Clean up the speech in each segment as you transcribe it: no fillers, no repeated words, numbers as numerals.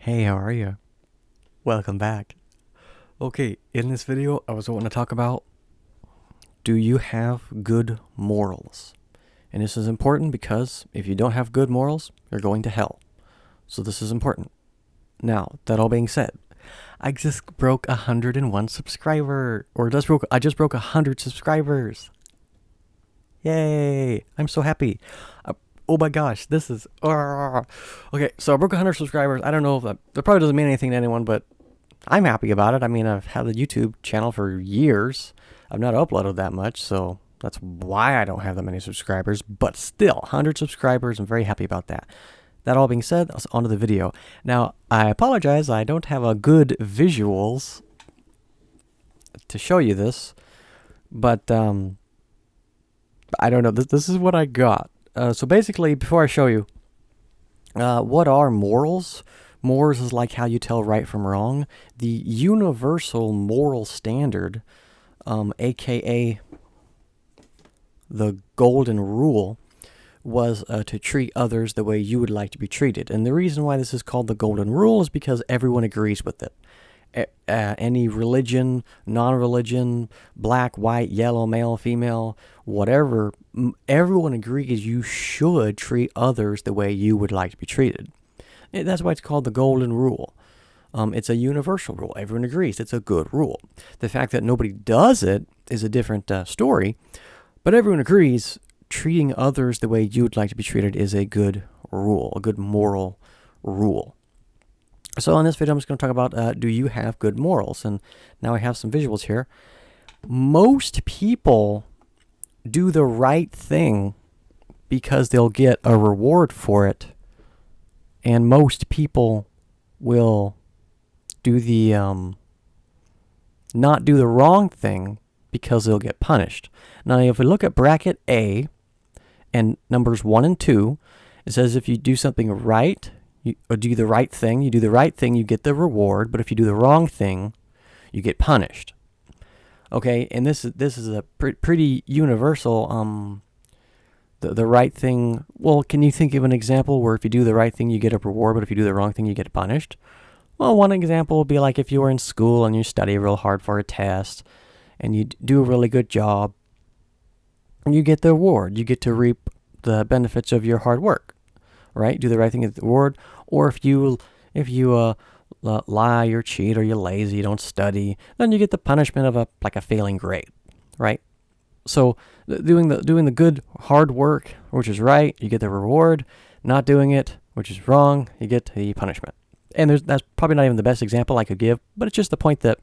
Hey, how are you? Welcome back. Okay, in this video, I was wanting to talk about, do you have good morals? And this is important because if you don't have good morals, you're going to hell. So this is important. Now, that all being said, I just broke 101 subscriber, I just broke 100 subscribers. Yay! I'm so happy. Oh my gosh, this is... Okay, so I broke 100 subscribers. I don't know if that probably doesn't mean anything to anyone, but I'm happy about it. I mean, I've had the YouTube channel for years. I've not uploaded that much, so that's why I don't have that many subscribers. But still, 100 subscribers, I'm very happy about that. That all being said, on to the video. Now, I apologize, I don't have a good visuals to show you this, but I don't know. This is what I got. So basically, before I show you, what are morals? Morals is like how you tell right from wrong. The universal moral standard, aka the golden rule, was to treat others the way you would like to be treated. And the reason why this is called the golden rule is because everyone agrees with it. Any religion, non-religion, black, white, yellow, male, female, whatever, everyone agrees you should treat others the way you would like to be treated. That's why it's called the golden rule. It's a universal rule. Everyone agrees it's a good rule. The fact that nobody does it is a different story, but everyone agrees treating others the way you'd like to be treated is a good rule, a good moral rule. So in this video, I'm just going to talk about, do you have good morals? And now I have some visuals here. Most people do the right thing because they'll get a reward for it. And most people will do the, not do the wrong thing because they'll get punished. Now, if we look at bracket A and numbers 1 and 2, it says if you do something right, or do the right thing, you get the reward, but if you do the wrong thing, you get punished. Okay, and this is a pretty universal, the right thing. Well, can you think of an example where if you do the right thing, you get a reward, but if you do the wrong thing, you get punished? Well, one example would be like if you were in school and you study real hard for a test, and you do a really good job, and you get the reward. You get to reap the benefits of your hard work. Right? Do the right thing, get the reward. Or if you lie or cheat or you're lazy, you don't study, then you get the punishment of a failing grade, right? So doing the good hard work, which is right, you get the reward. Not doing it, which is wrong, you get the punishment. And that's probably not even the best example I could give, but it's just the point that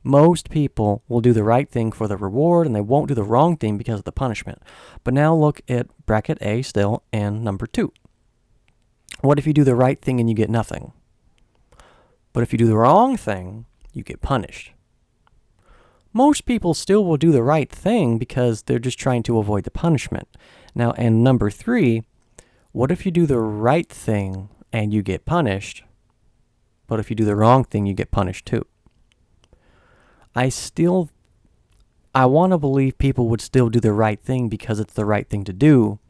most people will do the right thing for the reward, and they won't do the wrong thing because of the punishment. But now look at bracket A still and number 2. What if you do the right thing and you get nothing? But if you do the wrong thing, you get punished. Most people still will do the right thing because they're just trying to avoid the punishment. Now, and number 3, what if you do the right thing and you get punished, but if you do the wrong thing, you get punished too? I want to believe people would still do the right thing because it's the right thing to do.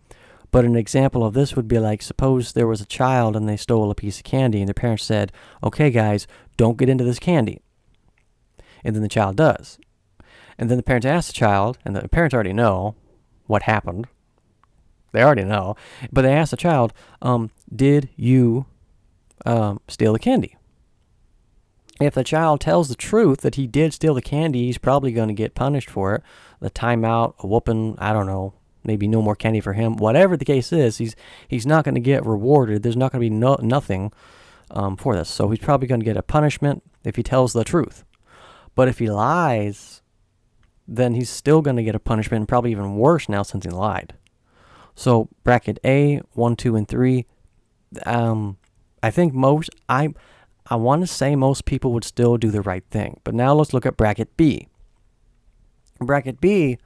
But an example of this would be like, suppose there was a child and they stole a piece of candy and their parents said, okay, guys, don't get into this candy. And then the child does. And then the parents ask the child, and the parents already know what happened. They already know. But they ask the child, did you steal the candy? If the child tells the truth that he did steal the candy, he's probably going to get punished for it. The timeout, a whooping, I don't know. Maybe no more candy for him. Whatever the case is, he's not going to get rewarded. There's not going to be nothing for this. So he's probably going to get a punishment if he tells the truth. But if he lies, then he's still going to get a punishment, and probably even worse now since he lied. So bracket A, 1, 2, and 3. I think I want to say most people would still do the right thing. But now let's look at bracket B. Bracket B,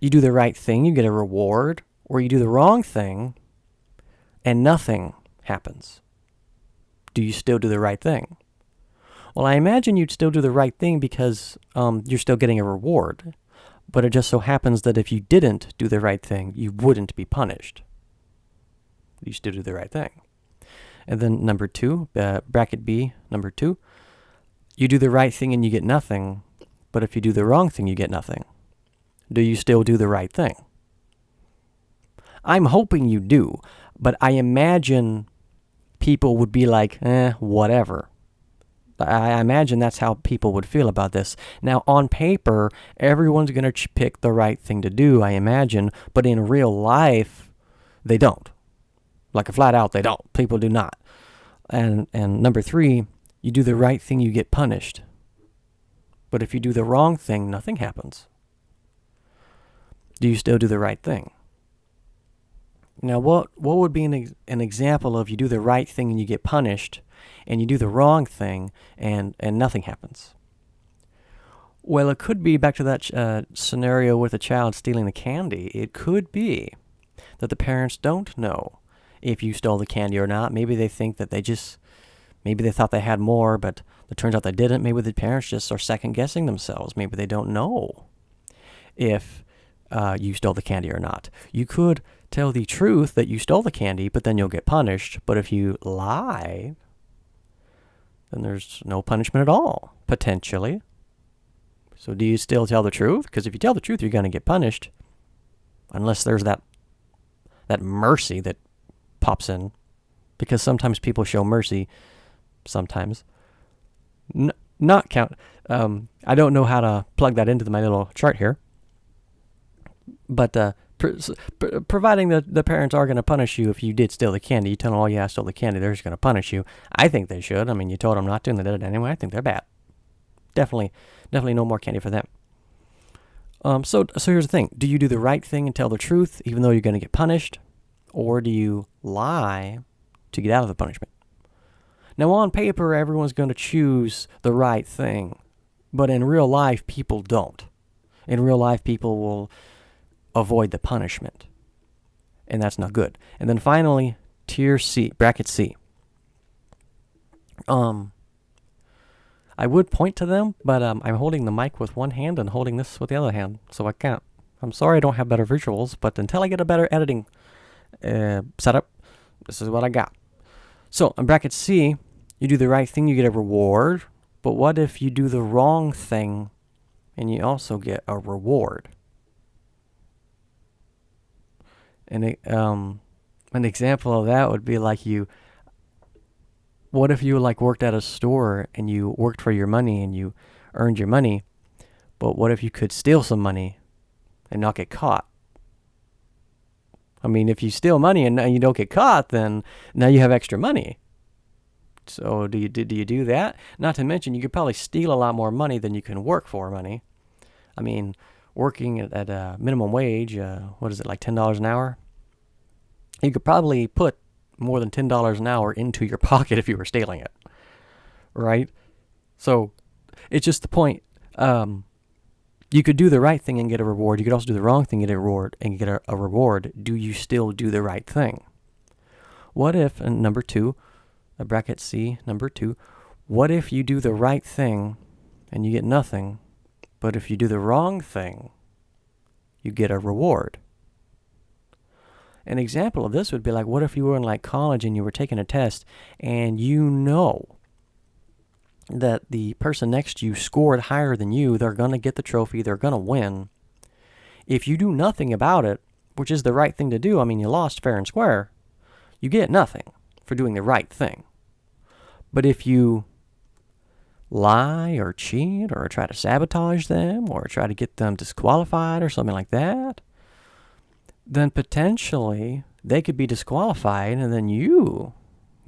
you do the right thing, you get a reward, or you do the wrong thing, and nothing happens. Do you still do the right thing? Well, I imagine you'd still do the right thing because you're still getting a reward. But it just so happens that if you didn't do the right thing, you wouldn't be punished. You still do the right thing. And then number 2, bracket B, number 2, you do the right thing and you get nothing, but if you do the wrong thing, you get nothing. Do you still do the right thing? I'm hoping you do, but I imagine people would be like, whatever. I imagine that's how people would feel about this. Now, on paper, everyone's going to pick the right thing to do, I imagine, but in real life, they don't. Like, flat out, they don't. People do not. And number 3, you do the right thing, you get punished. But if you do the wrong thing, nothing happens. Do you still do the right thing? Now, what would be an example of you do the right thing and you get punished, and you do the wrong thing and nothing happens? Well, it could be back to that scenario with the child stealing the candy. It could be that the parents don't know if you stole the candy or not. Maybe they think that maybe they thought they had more, but it turns out they didn't. Maybe the parents just are second-guessing themselves. Maybe they don't know if you stole the candy or not. You could tell the truth that you stole the candy, but then you'll get punished. But if you lie, then there's no punishment at all, potentially. So do you still tell the truth? Because if you tell the truth, you're going to get punished, unless there's that mercy that pops in. Because sometimes people show mercy, sometimes. Not count. I don't know how to plug that into my little chart here. But providing the parents are going to punish you if you did steal the candy, you tell them, oh yeah, I stole the candy, they're just going to punish you. I think they should. I mean, you told them not to and they did it anyway. I think they're bad. Definitely no more candy for them. So here's the thing. Do you do the right thing and tell the truth even though you're going to get punished? Or do you lie to get out of the punishment? Now, on paper, everyone's going to choose the right thing. But in real life, people don't. In real life, people will avoid the punishment. And that's not good. And then finally, tier C, bracket C. I would point to them, but I'm holding the mic with one hand and holding this with the other hand, so I can't. I'm sorry I don't have better visuals, but until I get a better editing setup, this is what I got. So, in bracket C, you do the right thing, you get a reward. But what if you do the wrong thing and you also get a reward? And an example of that would be like what if you worked at a store and you worked for your money and you earned your money, but what if you could steal some money and not get caught? I mean, if you steal money and you don't get caught, then now you have extra money. So do you do that? Not to mention, you could probably steal a lot more money than you can work for money. I mean, working at a minimum wage, what is it, like $10 an hour? You could probably put more than $10 an hour into your pocket if you were stealing it, right? So it's just the point. You could do the right thing and get a reward. You could also do the wrong thing and get a reward. Do you still do the right thing? What if, and number 2, bracket C, number 2, what if you do the right thing and you get nothing, but if you do the wrong thing, you get a reward? An example of this would be like, what if you were in college and you were taking a test and you know that the person next to you scored higher than you, they're going to get the trophy, they're going to win. If you do nothing about it, which is the right thing to do, I mean, you lost fair and square, you get nothing for doing the right thing. But if you lie or cheat or try to sabotage them or try to get them disqualified or something like that, then potentially they could be disqualified and then you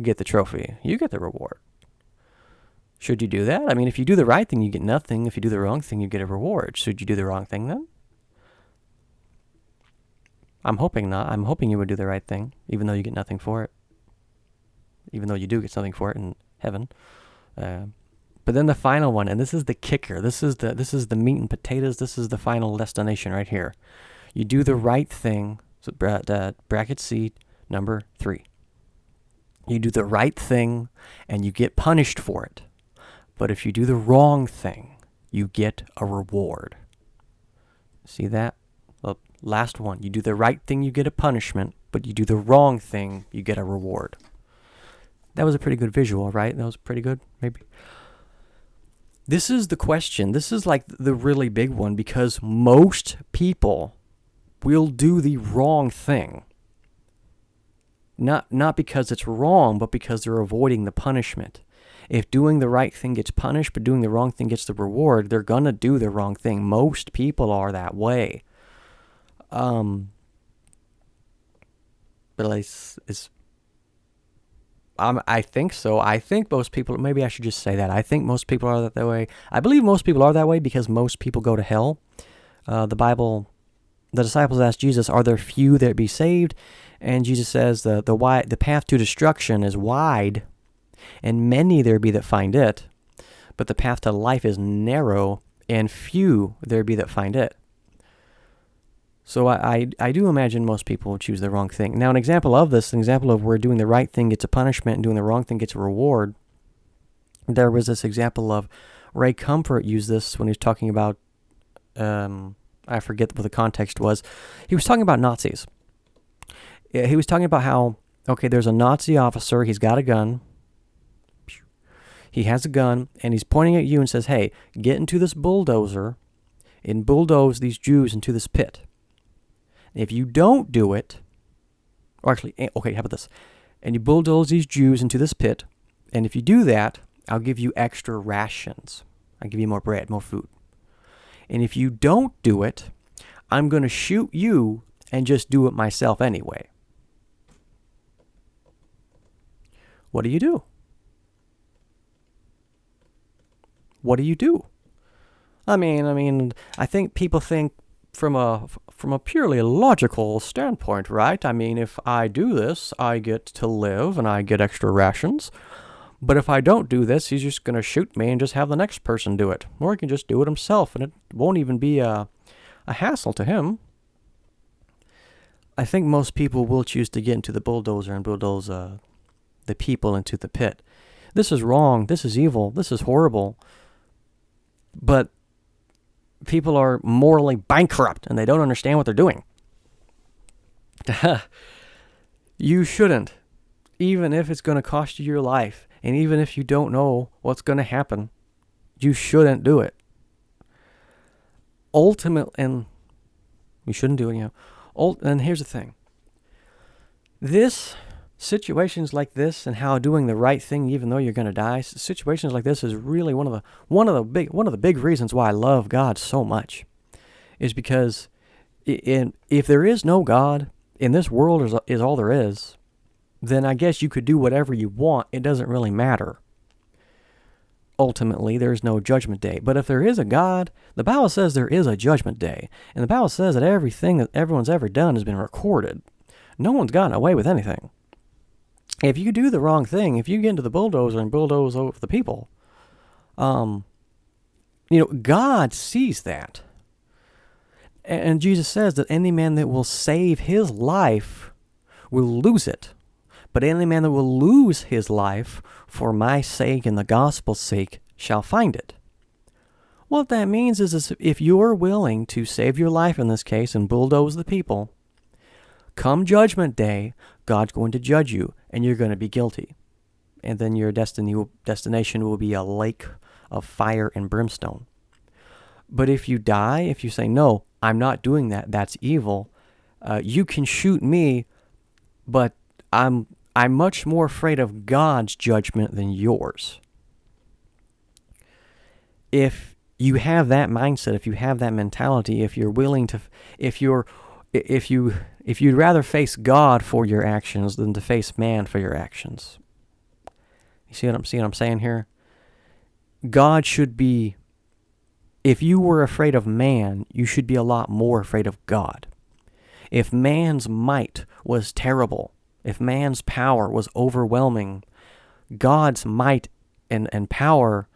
get the trophy. You get the reward. Should you do that? I mean, if you do the right thing, you get nothing. If you do the wrong thing, you get a reward. Should you do the wrong thing then? I'm hoping not. I'm hoping you would do the right thing, even though you get nothing for it. Even though you do get something for it in heaven. But then the final one, and this is the kicker. This is the meat and potatoes. This is the final destination right here. You do the right thing. So bracket C, number 3. You do the right thing, and you get punished for it. But if you do the wrong thing, you get a reward. See that? The last one. You do the right thing, you get a punishment. But you do the wrong thing, you get a reward. That was a pretty good visual, right? That was pretty good, maybe. This is the question. This is like the really big one, because most people will do the wrong thing. Not because it's wrong, but because they're avoiding the punishment. If doing the right thing gets punished, but doing the wrong thing gets the reward, they're going to do the wrong thing. Most people are that way. But I think so. I think most people, maybe I should just say that. I think most people are that way. I believe most people are that way because most people go to hell. The disciples asked Jesus, are there few that be saved? And Jesus says the path to destruction is wide, and many there be that find it. But the path to life is narrow, and few there be that find it. So I do imagine most people will choose the wrong thing. Now, an example of where doing the right thing gets a punishment and doing the wrong thing gets a reward, there was this example of Ray Comfort used this when he was talking about, I forget what the context was. He was talking about Nazis. He was talking about how, okay, there's a Nazi officer, he's got a gun. He has a gun, and he's pointing at you and says, hey, get into this bulldozer and bulldoze these Jews into this pit. If you don't do it, or actually, okay, how about this? And you bulldoze these Jews into this pit, and if you do that, I'll give you extra rations. I'll give you more bread, more food. And if you don't do it, I'm going to shoot you and just do it myself anyway. What do you do? What do you do? I mean, I think people think from a purely logical standpoint, right? I mean, if I do this, I get to live and I get extra rations. But if I don't do this, he's just going to shoot me and just have the next person do it. Or he can just do it himself, and it won't even be a hassle to him. I think most people will choose to get into the bulldozer and bulldoze the people into the pit. This is wrong. This is evil. This is horrible. But people are morally bankrupt and they don't understand what they're doing. You shouldn't, even if it's going to cost you your life, and even if you don't know what's going to happen, you shouldn't do it. Ultimately, and you shouldn't do it, and here's the thing. Situations like this and how doing the right thing even though you're going to die, situations like this is really one of the big reasons why I love God so much, is because if there is no God and this world is all there is, then I guess you could do whatever you want. It doesn't really matter. Ultimately, there's no judgment day. But if there is a God, the Bible says there is a judgment day. And the Bible says that everything that everyone's ever done has been recorded. No one's gotten away with anything. If you do the wrong thing, if you get into the bulldozer and bulldoze over the people, God sees that. And Jesus says that any man that will save his life will lose it. But any man that will lose his life for my sake and the gospel's sake shall find it. What that means is if you're willing to save your life in this case and bulldoze the people, come judgment day, God's going to judge you, and you're going to be guilty. And then your destination will be a lake of fire and brimstone. But if you die, if you say, no, I'm not doing that, that's evil, you can shoot me, but I'm much more afraid of God's judgment than yours. If you have that mindset, if you have that mentality, if you're willing to, if you'd rather face God for your actions than to face man for your actions. You see what I'm saying here? God should be, if you were afraid of man, you should be a lot more afraid of God. If man's might was terrible, if man's power was overwhelming, God's might and power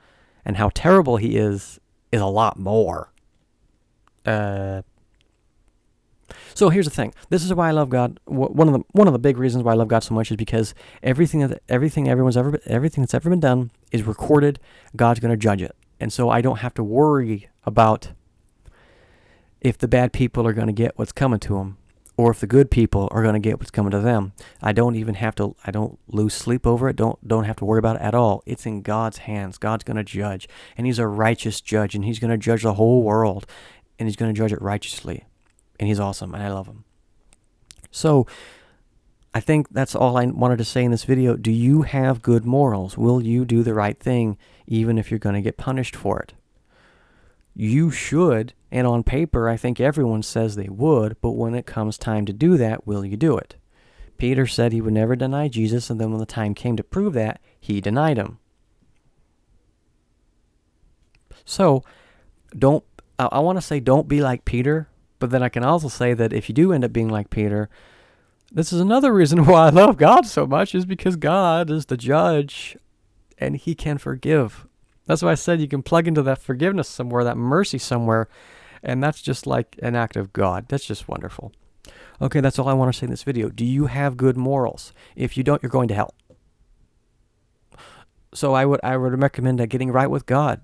and how terrible he is a lot more. So here's the thing. This is why I love God. One of the big reasons why I love God so much is because everything that's ever been done is recorded. God's going to judge it, and so I don't have to worry about if the bad people are going to get what's coming to them, or if the good people are going to get what's coming to them. I don't lose sleep over it. Don't have to worry about it at all. It's in God's hands. God's going to judge, and he's a righteous judge, and he's going to judge the whole world, and he's going to judge it righteously. And he's awesome, and I love him. So I think that's all I wanted to say in this video. Do you have good morals? Will you do the right thing even if you're going to get punished for it? You should, and on paper, I think everyone says they would, but when it comes time to do that, will you do it? Peter said he would never deny Jesus, and then when the time came to prove that, he denied him. So, I want to say don't be like Peter, but then I can also say that if you do end up being like Peter, this is another reason why I love God so much, is because God is the judge, and he can forgive. That's why I said you can plug into that forgiveness somewhere, that mercy somewhere, and that's just like an act of God. That's just wonderful. Okay, that's all I want to say in this video. Do you have good morals? If you don't, you're going to hell. So I would recommend getting right with God.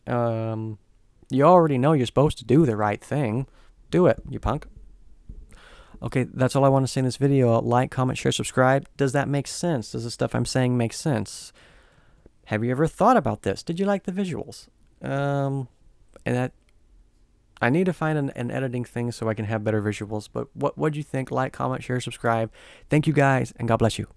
You already know you're supposed to do the right thing. Do it, you punk. Okay, that's all I want to say in this video. Like, comment, share, subscribe. Does that make sense? Does the stuff I'm saying make sense? Have you ever thought about this? Did you like the visuals? I need to find an editing thing so I can have better visuals. But what do you think? Like, comment, share, subscribe. Thank you guys, and God bless you.